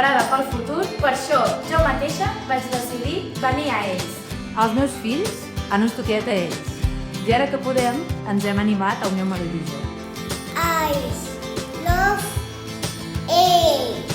preparada pel futur, per això jo mateixa vaig decidir venir a ells. Els meus fills han estudiat a ells. I ara que podem, ens hem animat a Unió Meravelló. I love eggs.